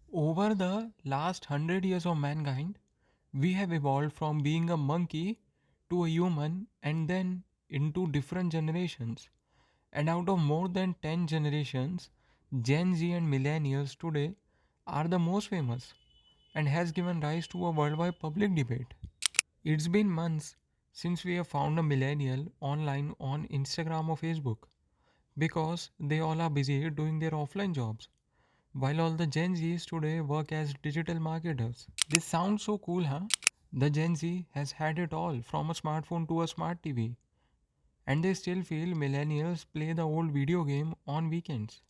Over the last 100 years of mankind, we have evolved from being a monkey to a human and then into different generations. And out of more than 10 generations, Gen Z and millennials today are the most famous and has given rise to a worldwide public debate. It's been months since we have found a millennial online on Instagram or Facebook because they all are busy doing their offline jobs. While all the Gen Zs today work as digital marketers. This sounds so cool, huh? The Gen Z has had it all from a smartphone to a smart TV, and they still feel millennials play the old video game on weekends.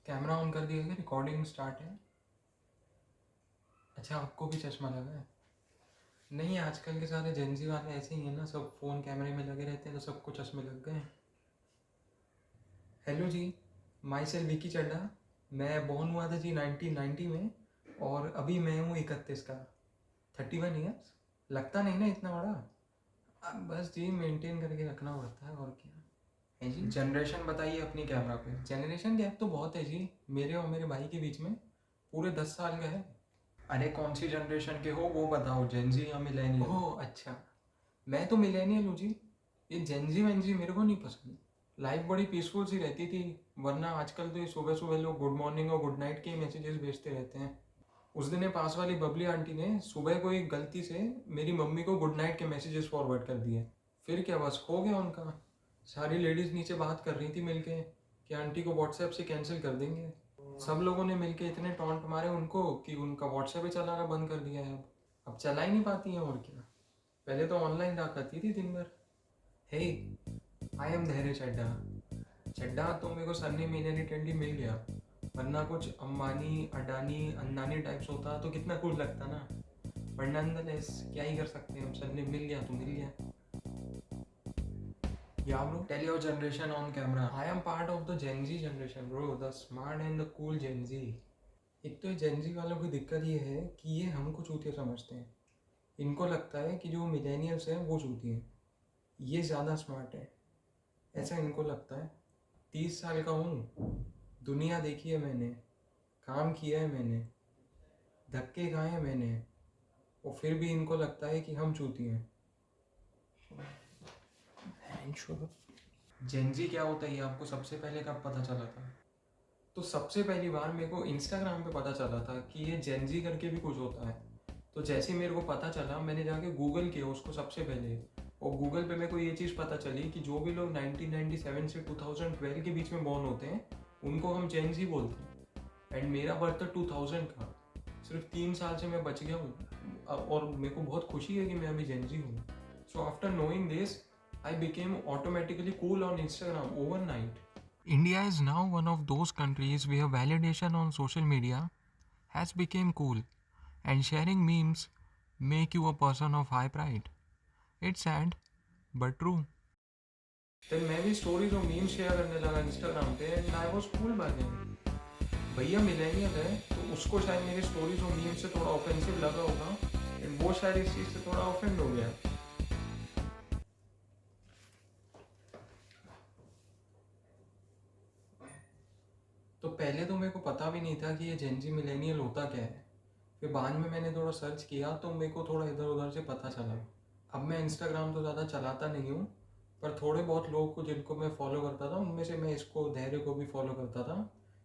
Camera on कर दिया क्या? Recording start है? अच्छा, आपको भी चश्मा लगा है? नहीं, आजकल के सारे जेंजी वाले ऐसे ही हैं ना, सब फ़ोन कैमरे में लगे रहते हैं तो सबको चश्मे लग गए हैं। हेलो जी, माई सेल्फ विकी चड्डा। मैं बॉर्न हुआ था जी 1990 में और अभी मैं हूँ 31 का। 31 ईयर्स लगता नहीं ना इतना बड़ा। अब बस जी मेंटेन करके रखना पड़ता है, और क्या है जी। जनरेशन बताइए अपनी कैमरा पे। जनरेशन गैप तो बहुत है जी, मेरे और मेरे भाई के बीच में पूरे 10 साल का है। अरे कौन सी जनरेशन के हो वो बताओ, जेनजी या मिलेनियल? ओह अच्छा, मैं तो मिलेनियल हूँ जी। ये जेनजी वेनजी मेरे को नहीं पसंद। लाइफ बड़ी पीसफुल सी रहती थी, वरना आजकल तो ये सुबह सुबह लोग गुड मॉर्निंग और गुड नाइट के मैसेजेस भेजते रहते हैं। उस दिन पास वाली बबली आंटी ने सुबह को एक गलती से मेरी मम्मी को गुड नाइट के मैसेजेस फॉरवर्ड कर दिए। फिर क्या बस हो गया उनका। सारी लेडीज़ नीचे बात कर रही थी मिलके कि आंटी को व्हाट्सएप से कैंसिल कर देंगे। सब लोगों ने मिलके इतने टॉन्ट मारे उनको कि उनका व्हाट्सएप ही चलाना बंद कर दिया है। अब चला ही नहीं पाती हैं, और क्या। पहले तो ऑनलाइन रहा करती थी दिन भर। हे, आई एम धैर्य चड्डा। चड्डा तो मेरे को सरनेम इनहेरिटेंटली मिल गया, वरना कुछ अंबानी अडानी अंदानी टाइप्स होता तो कितना कूल लगता ना। पर नॉनदलेस क्या ही कर सकते हैं, सरनेम मिल गया तो मिल गया। Yeah bro, tell your generation on camera. I am part of the Gen Z generation bro, the smart and the cool Gen Z. एक तो Gen Z वालों की दिक्कत ये है कि ये हमको चूतिया समझते हैं। इनको लगता है कि जो मिलेनियल्स हैं वो चूतिए हैं, ये ज़्यादा स्मार्ट है, ऐसा इनको लगता है। 30 साल का हूँ, दुनिया देखी है मैंने, काम किया है मैंने, धक्के खाए हैं मैंने, और फिर भी इनको लगता है कि हम चूतिए हैं। जेनजी क्या होता है ये आपको सबसे पहले कब पता चला था? तो सबसे पहली बार मेरे को इंस्टाग्राम पे पता चला था कि ये जेनजी करके भी कुछ होता है। तो जैसे ही मेरे को पता चला, मैंने जाके गूगल किया उसको सबसे पहले, और गूगल पे मेरे को ये चीज़ पता चली कि जो भी लोग 1997 से 2012 के बीच में बॉर्न होते हैं उनको हम जेनजी बोलते हैं। एंड मेरा बर्थ था 2000 का। सिर्फ 3 साल से मैं बच गया हूँ, और मेरे को बहुत खुशी है कि मैं अभी जेनजी हूँ। So after knowing this, I became automatically cool on Instagram overnight. India is now one of those countries where validation on social media has become cool, and sharing memes make you a person of high pride. It's sad but true. फिर मैं भी stories और meme share करने लगा Instagram पे, and I was cool by then. भैया millennial है तो उसको शायद मेरी स्टोरीज और मीम से थोड़ा ऑफेंसिव लगा होगा, एंड वो शायद इस चीज़ से थोड़ा ऑफेंड हो गया। तो पहले तो मेरे को पता भी नहीं था कि ये जेनजी मिलेनियल होता क्या है। फिर बाद में मैंने थोड़ा सर्च किया तो मेरे को थोड़ा इधर उधर से पता चला। अब मैं इंस्टाग्राम तो ज़्यादा चलाता नहीं हूँ, पर थोड़े बहुत लोगों को जिनको मैं फॉलो करता था उनमें से मैं इसको धैर्य को भी फॉलो करता था।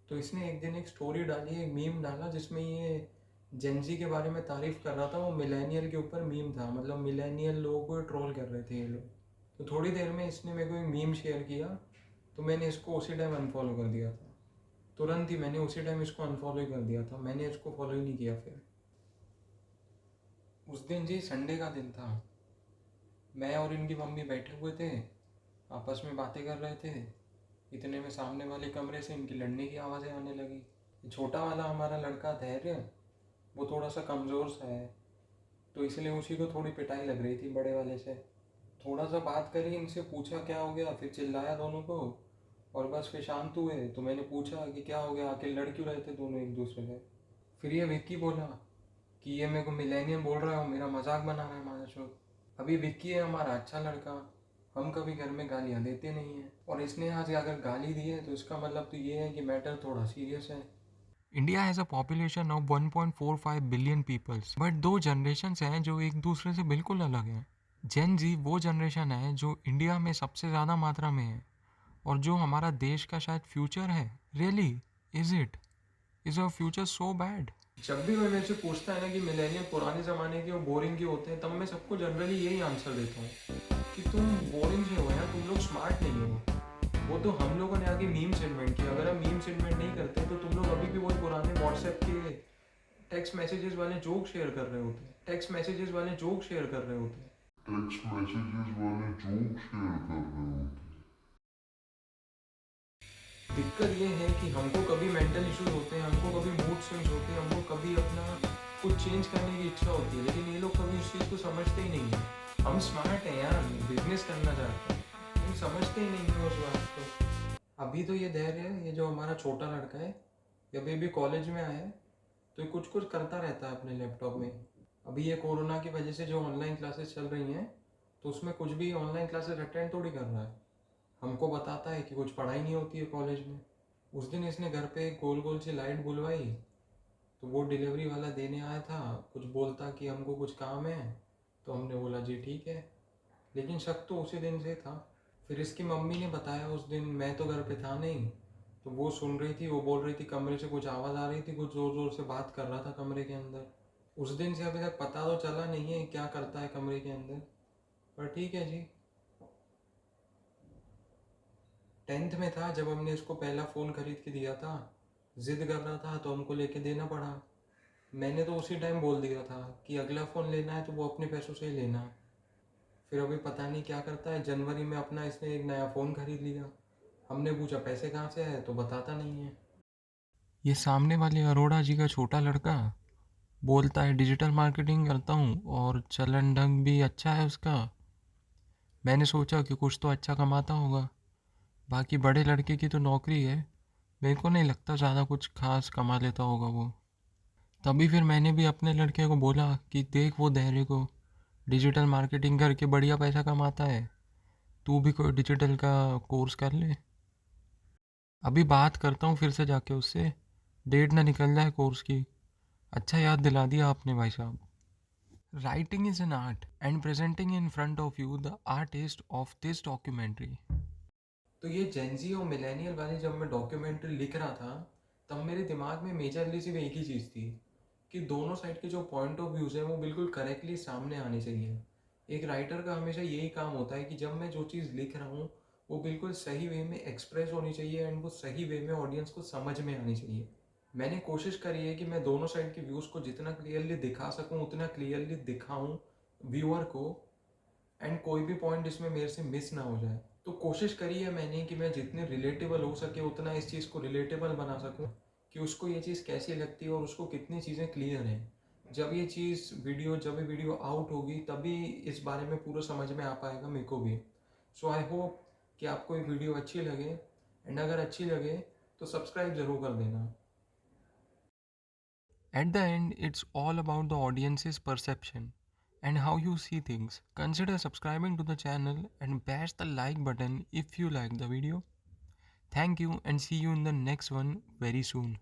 तो इसने एक दिन एक स्टोरी डाली, एक मीम डाला जिसमें ये जेनजी के बारे में तारीफ़ कर रहा था। वो मिलेनियल के ऊपर मीम था, मतलब मिलेनियल लोगों को ट्रोल कर रहे थे ये लोग। तो थोड़ी देर में इसने मेरे को एक मीम शेयर किया, तो मैंने इसको उसी टाइम अनफॉलो कर दिया था। तुरंत ही मैंने उसी टाइम इसको अनफॉलो ही कर दिया था, मैंने इसको फॉलो ही नहीं किया। फिर उस दिन जी संडे का दिन था, मैं और इनकी मम्मी बैठे हुए थे, आपस में बातें कर रहे थे। इतने में सामने वाले कमरे से इनकी लड़ने की आवाज़ें आने लगी। छोटा वाला हमारा लड़का धैर्य, वो थोड़ा सा कमज़ोर सा है, तो इसलिए उसी को थोड़ी पिटाई लग रही थी बड़े वाले से। थोड़ा सा बात करी, इनसे पूछा क्या हो गया, फिर चिल्लाया दोनों को, और बस फिर शांत हुए तो मैंने पूछा कि क्या हो गया, आखिर लड़ क्यों रहे थे दोनों एक दूसरे से। फिर ये विक्की बोला कि ये मेरे को मिलेनियम बोल रहा है और मेरा मजाक बना रहा है हमारा शो। अभी विक्की है हमारा अच्छा लड़का, हम कभी घर में गालियाँ देते नहीं हैं, और इसने आज अगर गाली दी है तो इसका मतलब तो ये है कि मैटर थोड़ा सीरियस है। India has a population of 1.45 billion peoples, but दो जनरेशन्स हैं जो एक दूसरे से बिल्कुल अलग हैं। जेन जी वो जनरेशन है जो इंडिया में सबसे ज़्यादा मात्रा में है और जो हमारा देश का शायद फ्यूचर है। Really, is our future so bad? जब भी कोई मेरे से पूछता है ना कि मिलेनियल पुराने ज़माने के और बोरिंग क्यों होते हैं, तब मैं सबको जनरली यही आंसर देता हूँ कि तुम बोरिंग से हो यार, तुम लोग स्मार्ट नहीं हो। वो तो हम लोगों ने आगे मीम्स इन्वेंट किया, अगर हम मीम्स इन्वेंट नहीं करते तो तुम लोग अभी भी वही पुराने व्हाट्सएप के टेक्स्ट मैसेजेस वाले जोक शेयर कर रहे होते, टेक्स्ट मैसेजेस वाले जोक शेयर कर रहे होते। दिक्कत ये है कि हमको कभी मेंटल इश्यूज होते हैं, हमको कभी मूड स्विंग्स होते हैं, हमको कभी अपना कुछ चेंज करने की इच्छा होती है, लेकिन ये लोग कभी उस चीज़ को समझते ही नहीं है। हम स्मार्ट हैं यार, बिजनेस करना चाहते हैं, लेकिन समझते ही नहीं है उस बात को। अभी तो ये धैर्य है, ये जो हमारा छोटा लड़का है, ये अभी भी कॉलेज में आया है, तो ये कुछ कुछ करता रहता है अपने लैपटॉप में। अभी ये कोरोना की वजह से जो ऑनलाइन क्लासेस चल रही हैं, तो उसमें कुछ भी ऑनलाइन क्लासेस अटेंड थोड़ी कर रहा है, हमको बताता है कि कुछ पढ़ाई नहीं होती है कॉलेज में। उस दिन इसने घर पे एक गोल गोल सी लाइट बुलवाई, तो वो डिलीवरी वाला देने आया था, कुछ बोलता कि हमको कुछ काम है, तो हमने बोला जी ठीक है, लेकिन शक तो उसी दिन से था। फिर इसकी मम्मी ने बताया उस दिन, मैं तो घर पे था नहीं, तो वो सुन रही थी, वो बोल रही थी कमरे से कुछ आवाज़ आ रही थी, कुछ ज़ोर ज़ोर से बात कर रहा था कमरे के अंदर। उस दिन से अभी तक पता तो चला नहीं है क्या करता है कमरे के अंदर, पर ठीक है जी। 10th में था जब हमने इसको पहला फ़ोन खरीद के दिया था, ज़िद कर रहा था तो हमको लेके देना पड़ा। मैंने तो उसी टाइम बोल दिया था कि अगला फ़ोन लेना है तो वो अपने पैसों से ही लेना। फिर अभी पता नहीं क्या करता है, जनवरी में अपना इसने एक नया फ़ोन खरीद लिया। हमने पूछा पैसे कहाँ से आए, तो बताता नहीं है। ये सामने वाले अरोड़ा जी का छोटा लड़का बोलता है डिजिटल मार्केटिंग करता हूँ और चलन ढंग भी अच्छा है उसका। मैंने सोचा कि कुछ तो अच्छा कमाता होगा, बाकी बड़े लड़के की तो नौकरी है, मेरे को नहीं लगता ज़्यादा कुछ खास कमा लेता होगा वो। तभी फिर मैंने भी अपने लड़के को बोला कि देख वो धैर्य को, डिजिटल मार्केटिंग करके बढ़िया पैसा कमाता है, तू भी कोई डिजिटल का कोर्स कर ले। अभी बात करता हूँ फिर से जाके उससे, डेट ना निकल जाए कोर्स की। अच्छा याद दिला दिया आपने भाई साहब। Writing is an art and presenting in front of you the artist of this documentary. तो ये जेंजी और मिलेनियल वाली जब मैं डॉक्यूमेंट्री लिख रहा था, तब मेरे दिमाग में मेजरली सिर्फ एक ही चीज़ थी कि दोनों साइड के जो पॉइंट ऑफ व्यूज़ हैं वो बिल्कुल करेक्टली सामने आने चाहिए। एक राइटर का हमेशा यही काम होता है कि जब मैं जो चीज़ लिख रहा हूँ वो बिल्कुल सही वे में एक्सप्रेस होनी चाहिए एंड वो सही वे में ऑडियंस को समझ में आनी चाहिए। मैंने कोशिश करी है कि मैं दोनों साइड के व्यूज़ को जितना क्लियरली दिखा सकूँ उतना क्लियरली दिखाऊँ व्यूअर को, एंड कोई भी पॉइंट इसमें मेरे से मिस ना हो जाए। तो कोशिश करी है मैंने कि मैं जितने रिलेटेबल हो सके उतना इस चीज़ को रिलेटेबल बना सकूं, कि उसको ये चीज़ कैसी लगती है और उसको कितनी चीज़ें क्लियर हैं। जब ये वीडियो आउट होगी तभी इस बारे में पूरा समझ में आ पाएगा मेरे को भी। सो आई होप कि आपको ये वीडियो अच्छी लगे, एंड अगर अच्छी लगे तो सब्सक्राइब ज़रूर कर देना। At the end, it's all about the audience's perception and how you see things. Consider subscribing to the channel and bash the like button if you like the video. Thank you and see you in the next one very soon.